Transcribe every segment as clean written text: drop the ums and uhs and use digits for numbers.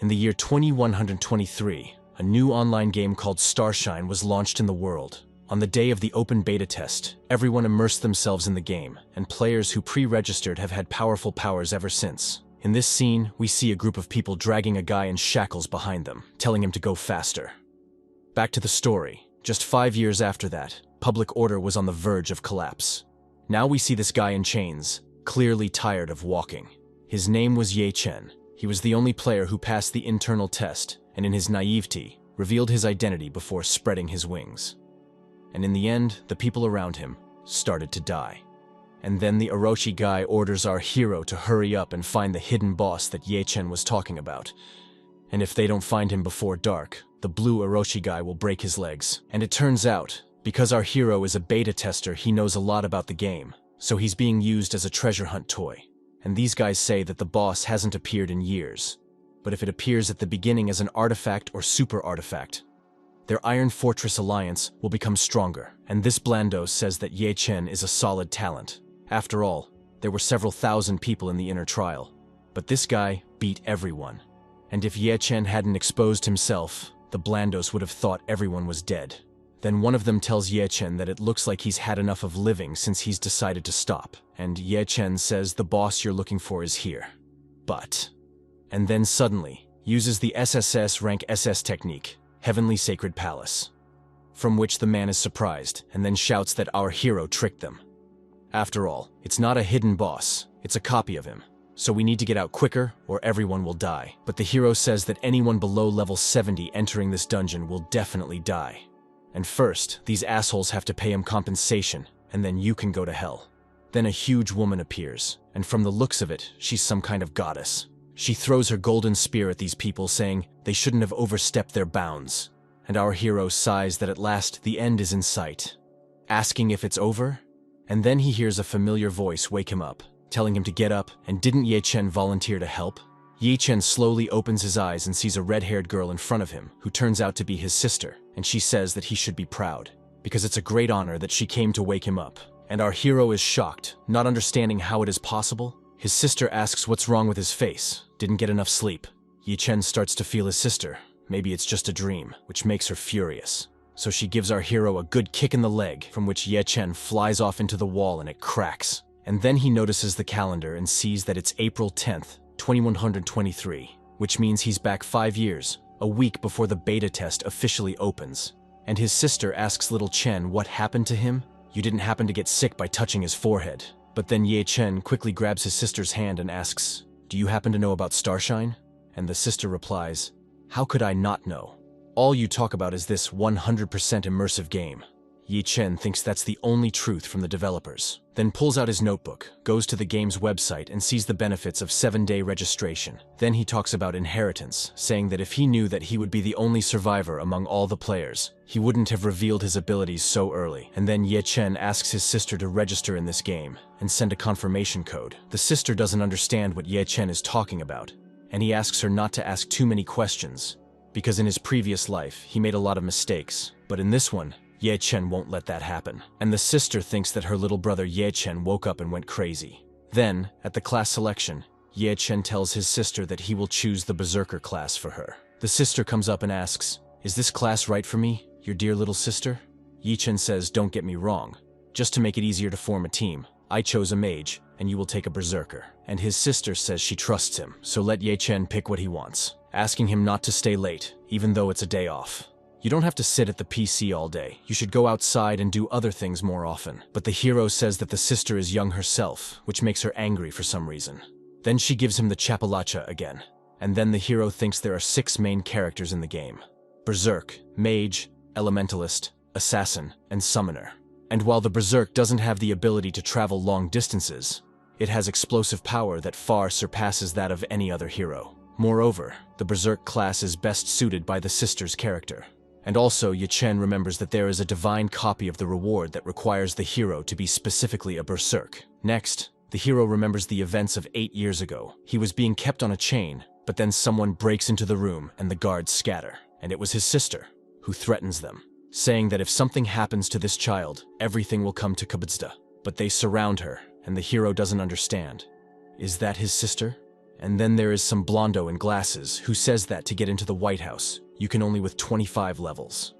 In the year 2123, a new online game called Starshine was launched in the world. On the day of the open beta test, everyone immersed themselves in the game, and players who pre-registered have had powerful powers ever since. In this scene, we see a group of people dragging a guy in shackles behind them, telling him to go faster. Back to the story. Just 5 years after that, public order was on the verge of collapse. Now we see this guy in chains, clearly tired of walking. His name was Chen. He was the only player who passed the internal test, and in his naivety, revealed his identity before spreading his wings. And in the end, the people around him started to die. And then the Orochi guy orders our hero to hurry up and find the hidden boss that Chen was talking about. And if they don't find him before dark, the blue Orochi guy will break his legs. And it turns out, because our hero is a beta tester, he knows a lot about the game, so he's being used as a treasure hunt toy. And these guys say that the boss hasn't appeared in years. But if it appears at the beginning as an artifact or super artifact, their Iron Fortress alliance will become stronger. And this Blandos says that Chen is a solid talent. After all, there were several thousand people in the inner trial. But this guy beat everyone. And if Chen hadn't exposed himself, the Blandos would have thought everyone was dead. Then one of them tells Chen that it looks like he's had enough of living since he's decided to stop. And Chen says the boss you're looking for is here. And then suddenly, uses the SSS rank SS technique, Heavenly Sacred Palace, from which the man is surprised and then shouts that our hero tricked them. After all, it's not a hidden boss, it's a copy of him. So we need to get out quicker or everyone will die. But the hero says that anyone below level 70 entering this dungeon will definitely die. And first, these assholes have to pay him compensation, and then you can go to hell. Then a huge woman appears, and from the looks of it, she's some kind of goddess. She throws her golden spear at these people, saying they shouldn't have overstepped their bounds. And our hero sighs that at last the end is in sight, asking if it's over. And then he hears a familiar voice wake him up, telling him to get up, and didn't Chen volunteer to help? Chen slowly opens his eyes and sees a red-haired girl in front of him, who turns out to be his sister, and she says that he should be proud, because it's a great honor that she came to wake him up. And our hero is shocked, not understanding how it is possible. His sister asks what's wrong with his face, didn't get enough sleep. Chen starts to feel his sister, maybe it's just a dream, which makes her furious. So she gives our hero a good kick in the leg, from which Chen flies off into the wall and it cracks. And then he notices the calendar and sees that it's April 10th, 2123, which means he's back 5 years, a week before the beta test officially opens. And his sister asks little Chen what happened to him. You didn't happen to get sick by touching his forehead. But then Chen quickly grabs his sister's hand and asks, do you happen to know about Starshine? And the sister replies, how could I not know? All you talk about is this 100% immersive game. Chen thinks that's the only truth from the developers, then pulls out his notebook, goes to the game's website and sees the benefits of 7-day registration. Then he talks about inheritance, saying that if he knew that he would be the only survivor among all the players, he wouldn't have revealed his abilities so early. And then Chen asks his sister to register in this game and send a confirmation code. The sister doesn't understand what Chen is talking about, and he asks her not to ask too many questions, because in his previous life, he made a lot of mistakes. But in this one, Chen won't let that happen. And the sister thinks that her little brother Chen woke up and went crazy. Then, at the class selection, Chen tells his sister that he will choose the Berserker class for her. The sister comes up and asks, is this class right for me, your dear little sister? Chen says, don't get me wrong. Just to make it easier to form a team, I chose a mage, and you will take a Berserker. And his sister says she trusts him, so let Chen pick what he wants, asking him not to stay late, even though it's a day off. You don't have to sit at the PC all day. You should go outside and do other things more often. But the hero says that the sister is young herself, which makes her angry for some reason. Then she gives him the Chapalacha again. And then the hero thinks there are 6 main characters in the game: Berserk, Mage, Elementalist, Assassin, and Summoner. And while the Berserk doesn't have the ability to travel long distances, it has explosive power that far surpasses that of any other hero. Moreover, the Berserk class is best suited by the sister's character. And also, Chen remembers that there is a divine copy of the reward that requires the hero to be specifically a Berserk. Next, the hero remembers the events of 8 years ago. He was being kept on a chain, but then someone breaks into the room and the guards scatter. And it was his sister, who threatens them, saying that if something happens to this child, everything will come to Kabzda. But they surround her, and the hero doesn't understand. Is that his sister? And then there is some blondo in glasses who says that to get into the White House, you can only with 25 levels.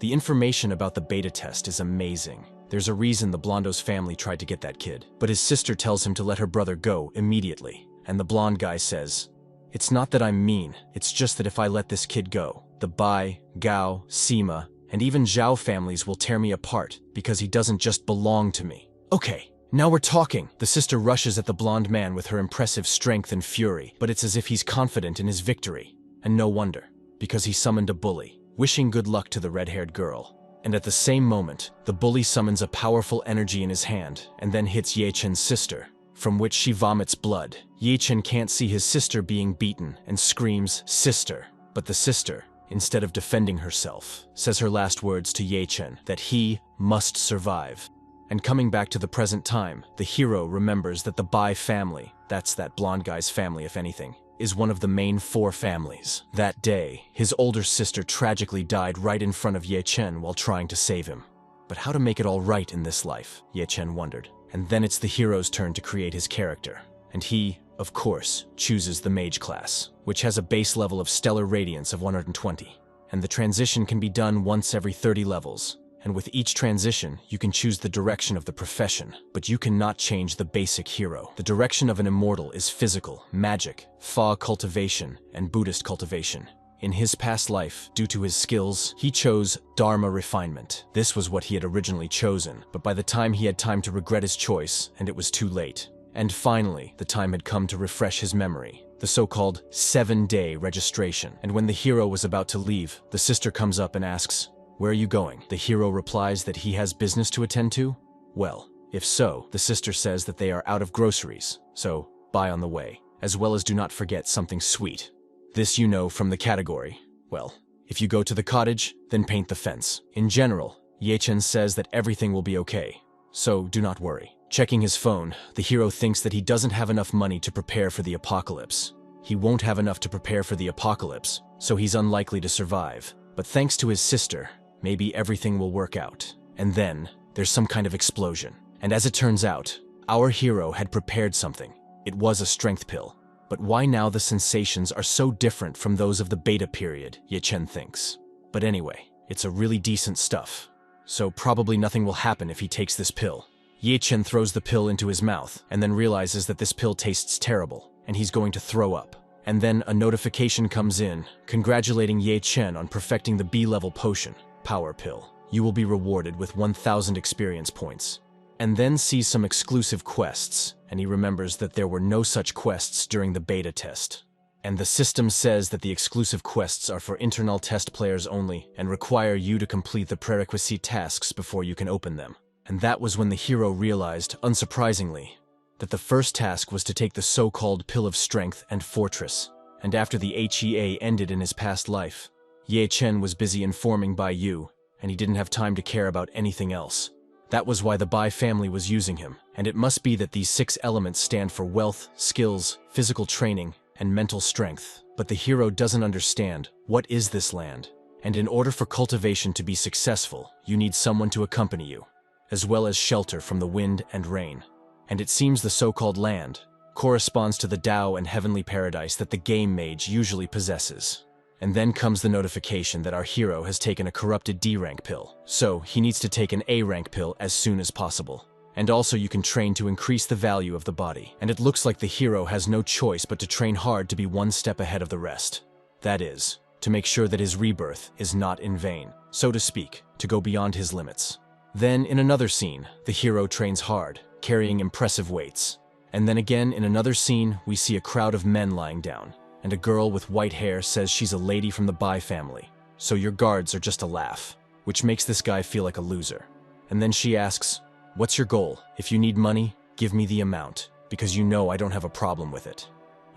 The information about the beta test is amazing. There's a reason the blondo's family tried to get that kid, but his sister tells him to let her brother go immediately. And the blonde guy says, "It's not that I'm mean, it's just that if I let this kid go, the Bai, Gao, Sima, and even Zhao families will tear me apart because he doesn't just belong to me." Okay, now we're talking. The sister rushes at the blonde man with her impressive strength and fury, but it's as if he's confident in his victory. And no wonder, because he summoned a bully, wishing good luck to the red-haired girl. And at the same moment, the bully summons a powerful energy in his hand and then hits Ye Chen's sister, from which she vomits blood. Ye Chen can't see his sister being beaten and screams, "Sister!" But the sister, instead of defending herself, says her last words to Ye Chen, that he must survive. And coming back to the present time, the hero remembers that the Bai family, that's that blonde guy's family if anything, is one of the main 4 families. That day, his older sister tragically died right in front of Ye Chen while trying to save him. But how to make it all right in this life, Ye Chen wondered. And then it's the hero's turn to create his character. And he, of course, chooses the mage class, which has a base level of stellar radiance of 120. And the transition can be done once every 30 levels. And with each transition, you can choose the direction of the profession, but you cannot change the basic hero. The direction of an immortal is physical, magic, Fa cultivation, and Buddhist cultivation. In his past life, due to his skills, he chose Dharma refinement. This was what he had originally chosen, but by the time he had time to regret his choice, and it was too late. And finally, the time had come to refresh his memory, the so-called 7-day registration. And when the hero was about to leave, the sister comes up and asks, "Where are you going?" The hero replies that he has business to attend to. Well, if so, the sister says that they are out of groceries, so buy on the way, as well as do not forget something sweet. This you know from the category. Well, if you go to the cottage, then paint the fence. In general, Ye Chen says that everything will be okay, so do not worry. Checking his phone, the hero thinks that he doesn't have enough money to prepare for the apocalypse. He won't have enough to prepare for the apocalypse, so he's unlikely to survive. But thanks to his sister, maybe everything will work out. And then, there's some kind of explosion. And as it turns out, our hero had prepared something. It was a strength pill. But why now the sensations are so different from those of the beta period, Ye Chen thinks. But anyway, it's a really decent stuff. So probably nothing will happen if he takes this pill. Ye Chen throws the pill into his mouth, and then realizes that this pill tastes terrible, and he's going to throw up. And then a notification comes in, congratulating Ye Chen on perfecting the B-level potion. Power pill. You will be rewarded with 1,000 experience points. And then sees some exclusive quests, and he remembers that there were no such quests during the beta test. And the system says that the exclusive quests are for internal test players only and require you to complete the prerequisite tasks before you can open them. And that was when the hero realized, unsurprisingly, that the first task was to take the so-called Pill of Strength and Fortress. And after the HEA ended in his past life, Ye Chen was busy informing Bai Yu, and he didn't have time to care about anything else. That was why the Bai family was using him, and it must be that these 6 elements stand for wealth, skills, physical training, and mental strength. But the hero doesn't understand, what is this land? And in order for cultivation to be successful, you need someone to accompany you, as well as shelter from the wind and rain. And it seems the so-called land corresponds to the Tao and heavenly paradise that the game mage usually possesses. And then comes the notification that our hero has taken a corrupted D-rank pill, so he needs to take an A-rank pill as soon as possible. And also you can train to increase the value of the body. And it looks like the hero has no choice but to train hard to be one step ahead of the rest. That is, to make sure that his rebirth is not in vain, so to speak, to go beyond his limits. Then in another scene, the hero trains hard, carrying impressive weights. And then again in another scene, we see a crowd of men lying down. And a girl with white hair says she's a lady from the Bai family, so your guards are just a laugh, which makes this guy feel like a loser. And then she asks, "What's your goal? If you need money, give me the amount, because you know I don't have a problem with it."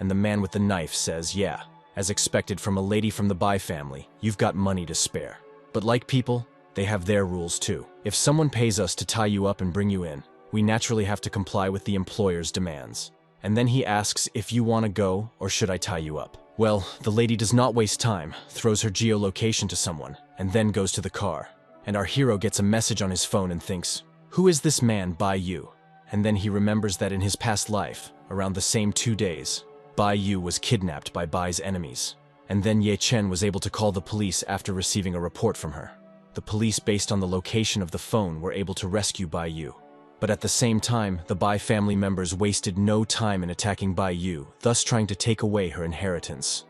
And the man with the knife says, "Yeah, as expected from a lady from the Bai family, you've got money to spare. But like people, they have their rules too. If someone pays us to tie you up and bring you in, we naturally have to comply with the employer's demands." And then he asks if you want to go or should I tie you up. Well, the lady does not waste time, throws her geolocation to someone, and then goes to the car. And our hero gets a message on his phone and thinks, who is this man Bai Yu? And then he remembers that in his past life, around the same 2 days, Bai Yu was kidnapped by Bai's enemies. And then Ye Chen was able to call the police after receiving a report from her. The police, based on the location of the phone, were able to rescue Bai Yu. But at the same time, the Bai family members wasted no time in attacking Bai Yu, thus trying to take away her inheritance.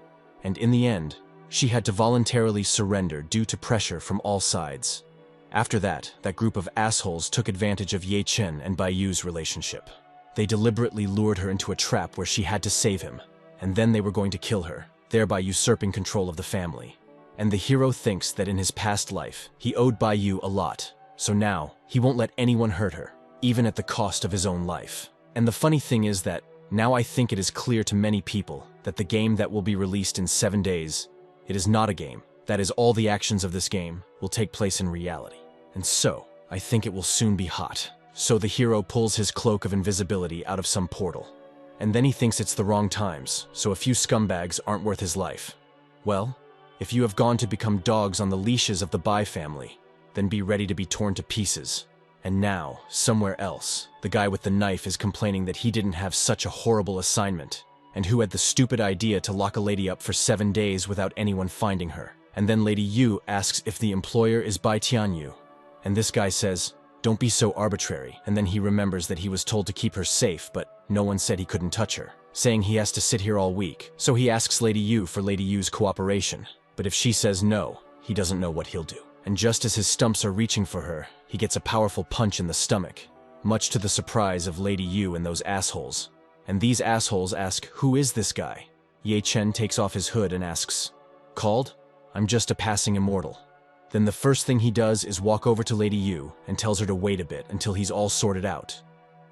And in the end, she had to voluntarily surrender due to pressure from all sides. After that group of assholes took advantage of Ye Chen and Bai Yu's relationship. They deliberately lured her into a trap where she had to save him, and then they were going to kill her, thereby usurping control of the family. And the hero thinks that in his past life, he owed Bai Yu a lot, so now he won't let anyone hurt her, even at the cost of his own life. And the funny thing is that now I think it is clear to many people that the game that will be released in 7 days, it is not a game. That is, all the actions of this game will take place in reality. And so, I think it will soon be hot. So the hero pulls his cloak of invisibility out of some portal. And then he thinks it's the wrong times, so a few scumbags aren't worth his life. Well, if you have gone to become dogs on the leashes of the Bai family, then be ready to be torn to pieces. And now, somewhere else, the guy with the knife is complaining that he didn't have such a horrible assignment, and who had the stupid idea to lock a lady up for 7 days without anyone finding her. And then Lady Yu asks if the employer is Bai Tianyu. And this guy says, "Don't be so arbitrary." And then he remembers that he was told to keep her safe, but no one said he couldn't touch her, saying he has to sit here all week. So he asks Lady Yu for Lady Yu's cooperation. But if she says no, he doesn't know what he'll do. And just as his stumps are reaching for her, he gets a powerful punch in the stomach, much to the surprise of Lady Yu and those assholes. And these assholes ask, "Who is this guy?" Ye Chen takes off his hood and asks, "Called? I'm just a passing immortal." Then the first thing he does is walk over to Lady Yu and tells her to wait a bit until he's all sorted out.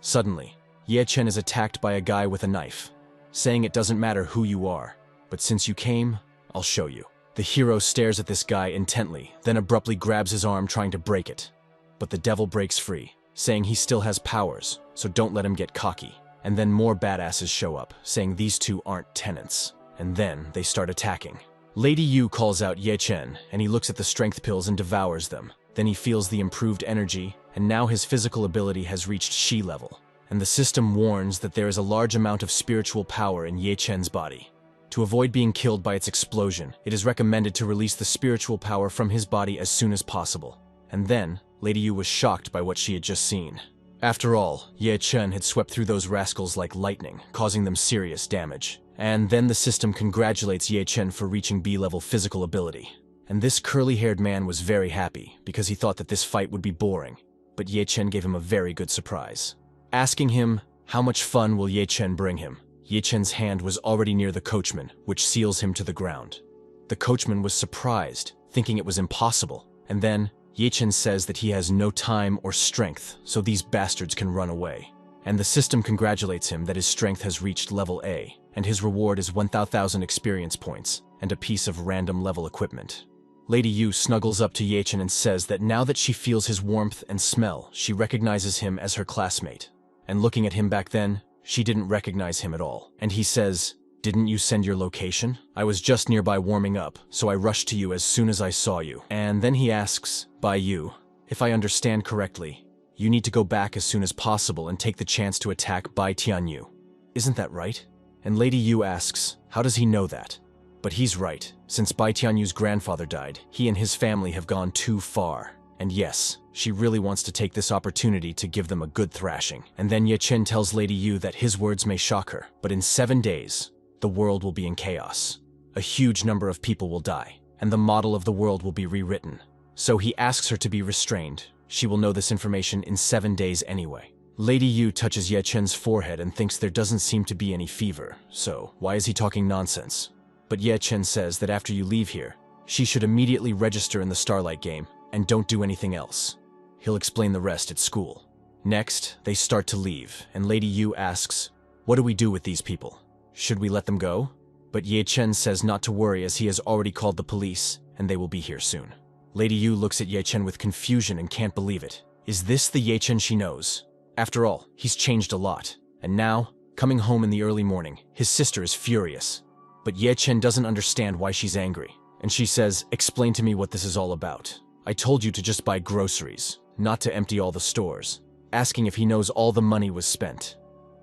Suddenly, Ye Chen is attacked by a guy with a knife, saying it doesn't matter who you are, but since you came, I'll show you. The hero stares at this guy intently, then abruptly grabs his arm trying to break it. But the devil breaks free, saying he still has powers, so don't let him get cocky. And then more badasses show up, saying these two aren't tenants. And then they start attacking. Lady Yu calls out Ye Chen, and he looks at the strength pills and devours them. Then he feels the improved energy, and now his physical ability has reached Shi level. And the system warns that there is a large amount of spiritual power in Ye Chen's body. To avoid being killed by its explosion, it is recommended to release the spiritual power from his body as soon as possible. And then, Lady Yu was shocked by what she had just seen. After all, Ye Chen had swept through those rascals like lightning, causing them serious damage. And then the system congratulates Ye Chen for reaching B-level physical ability. And this curly-haired man was very happy, because he thought that this fight would be boring. But Ye Chen gave him a very good surprise. Asking him, how much fun will Ye Chen bring him? Ye Chen's hand was already near the coachman, which seals him to the ground. The coachman was surprised, thinking it was impossible. And then, Ye Chen says that he has no time or strength, so these bastards can run away. And the system congratulates him that his strength has reached level A, and his reward is 1,000 experience points, and a piece of random level equipment. Lady Yu snuggles up to Ye Chen and says that now that she feels his warmth and smell, she recognizes him as her classmate. And looking at him back then, she didn't recognize him at all. And he says, "Didn't you send your location? I was just nearby warming up, so I rushed to you as soon as I saw you." And then he asks, "Bai Yu, if I understand correctly, you need to go back as soon as possible and take the chance to attack Bai Tianyu. Isn't that right?" And Lady Yu asks, how does he know that? But he's right. Since Bai Tianyu's grandfather died, he and his family have gone too far. And yes, she really wants to take this opportunity to give them a good thrashing. And then Ye Chen tells Lady Yu that his words may shock her, but in 7 days, the world will be in chaos. A huge number of people will die, and the model of the world will be rewritten. So he asks her to be restrained. She will know this information in 7 days anyway. Lady Yu touches Ye Chen's forehead and thinks there doesn't seem to be any fever, so why is he talking nonsense? But Ye Chen says that after you leave here, she should immediately register in the Starlight game, and don't do anything else. He'll explain the rest at school. Next, they start to leave, and Lady Yu asks, what do we do with these people? Should we let them go? But Ye Chen says not to worry as he has already called the police, and they will be here soon. Lady Yu looks at Ye Chen with confusion and can't believe it. Is this the Ye Chen she knows? After all, he's changed a lot. And now, coming home in the early morning, his sister is furious. But Ye Chen doesn't understand why she's angry. And she says, explain to me what this is all about. I told you to just buy groceries, not to empty all the stores. Asking if he knows all the money was spent,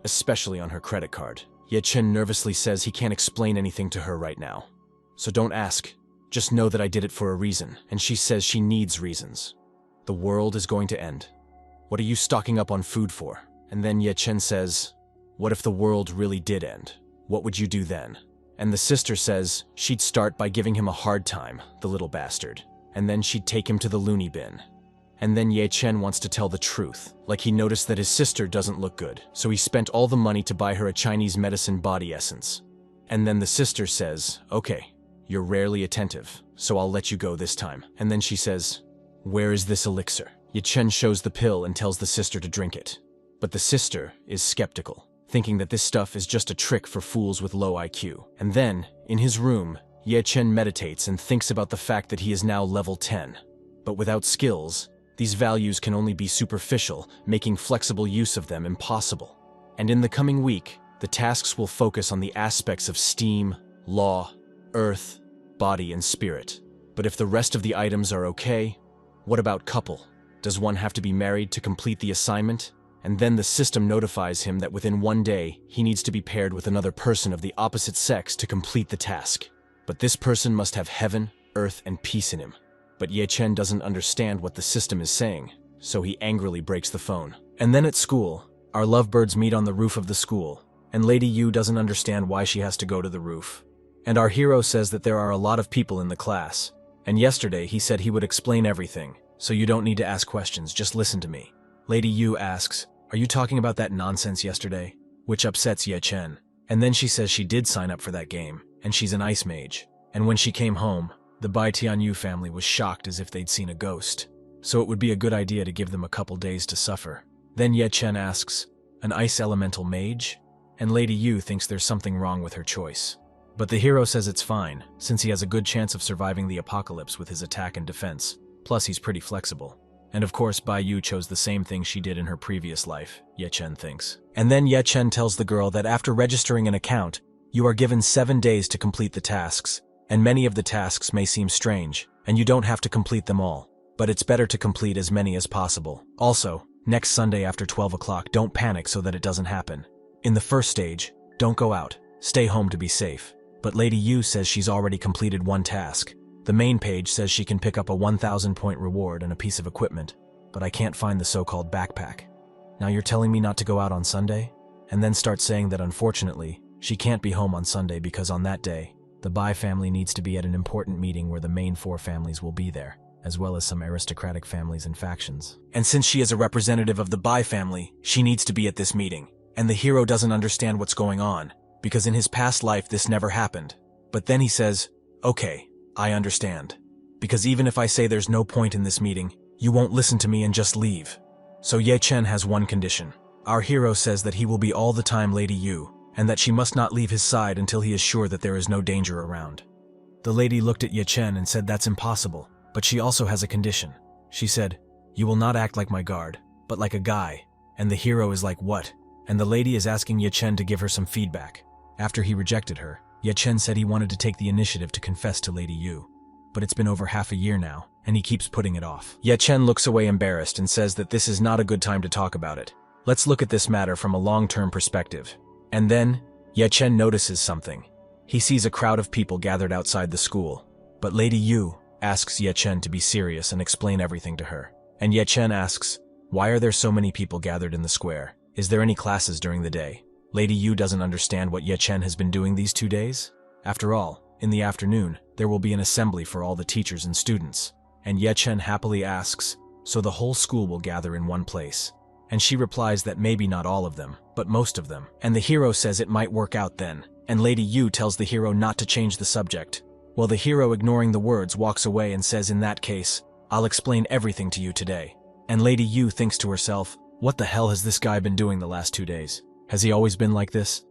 especially on her credit card. Yet Chen nervously says he can't explain anything to her right now. So don't ask, just know that I did it for a reason, and she says she needs reasons. The world is going to end. What are you stocking up on food for? And then Ye Chen says, what if the world really did end? What would you do then? And the sister says she'd start by giving him a hard time, the little bastard, and then she'd take him to the loony bin. And then Ye Chen wants to tell the truth, like he noticed that his sister doesn't look good, so he spent all the money to buy her a Chinese medicine body essence. And then the sister says, okay, you're rarely attentive, so I'll let you go this time. And then she says, where is this elixir? Ye Chen shows the pill and tells the sister to drink it. But the sister is skeptical, thinking that this stuff is just a trick for fools with low IQ. And then, in his room, Ye Chen meditates and thinks about the fact that he is now level 10. But without skills, these values can only be superficial, making flexible use of them impossible. And in the coming week, the tasks will focus on the aspects of steam, law, earth, body, and spirit. But if the rest of the items are okay, what about couple? Does one have to be married to complete the assignment? And then the system notifies him that within one day, he needs to be paired with another person of the opposite sex to complete the task. But this person must have heaven, earth, and peace in him. But Ye Chen doesn't understand what the system is saying, so he angrily breaks the phone. And then at school, our lovebirds meet on the roof of the school, and Lady Yu doesn't understand why she has to go to the roof. And our hero says that there are a lot of people in the class, and yesterday he said he would explain everything, so you don't need to ask questions, just listen to me. Lady Yu asks, are you talking about that nonsense yesterday? Which upsets Ye Chen. And then she says she did sign up for that game, and she's an ice mage. And when she came home, the Bai Tianyu family was shocked as if they'd seen a ghost. So it would be a good idea to give them a couple days to suffer. Then Ye Chen asks, an ice elemental mage? And Lady Yu thinks there's something wrong with her choice. But the hero says it's fine, since he has a good chance of surviving the apocalypse with his attack and defense. Plus he's pretty flexible. And of course Bai Yu chose the same thing she did in her previous life, Ye Chen thinks. And then Ye Chen tells the girl that after registering an account, you are given 7 days to complete the tasks. And many of the tasks may seem strange, and you don't have to complete them all. But it's better to complete as many as possible. Also, next Sunday after 12 o'clock, don't panic so that it doesn't happen. In the first stage, don't go out. Stay home to be safe. But Lady Yu says she's already completed one task. The main page says she can pick up a 1,000-point reward and a piece of equipment, but I can't find the so-called backpack. Now you're telling me not to go out on Sunday? And then start saying that unfortunately, she can't be home on Sunday because on that day, the Bai family needs to be at an important meeting where the main 4 families will be there, as well as some aristocratic families and factions. And since she is a representative of the Bai family, she needs to be at this meeting. And the hero doesn't understand what's going on, because in his past life this never happened. But then he says, okay, I understand. Because even if I say there's no point in this meeting, you won't listen to me and just leave. So Ye Chen has one condition. Our hero says that he will be all the time Lady Yu, and that she must not leave his side until he is sure that there is no danger around. The lady looked at Ye Chen and said that's impossible, but she also has a condition. She said, you will not act like my guard, but like a guy. And the hero is like, what? And the lady is asking Ye Chen to give her some feedback. After he rejected her, Ye Chen said he wanted to take the initiative to confess to Lady Yu. But it's been over half a year now, and he keeps putting it off. Ye Chen looks away embarrassed and says that this is not a good time to talk about it. Let's look at this matter from a long-term perspective. And then, Ye Chen notices something. He sees a crowd of people gathered outside the school. But Lady Yu asks Ye Chen to be serious and explain everything to her. And Ye Chen asks, why are there so many people gathered in the square? Is there any classes during the day? Lady Yu doesn't understand what Ye Chen has been doing these 2 days. After all, in the afternoon, there will be an assembly for all the teachers and students. And Ye Chen happily asks, so the whole school will gather in one place. And she replies that maybe not all of them, but most of them. And the hero says it might work out then. And Lady Yu tells the hero not to change the subject. Well, the hero, ignoring the words, walks away and says, in that case, I'll explain everything to you today. And Lady Yu thinks to herself, what the hell has this guy been doing the last 2 days? Has he always been like this?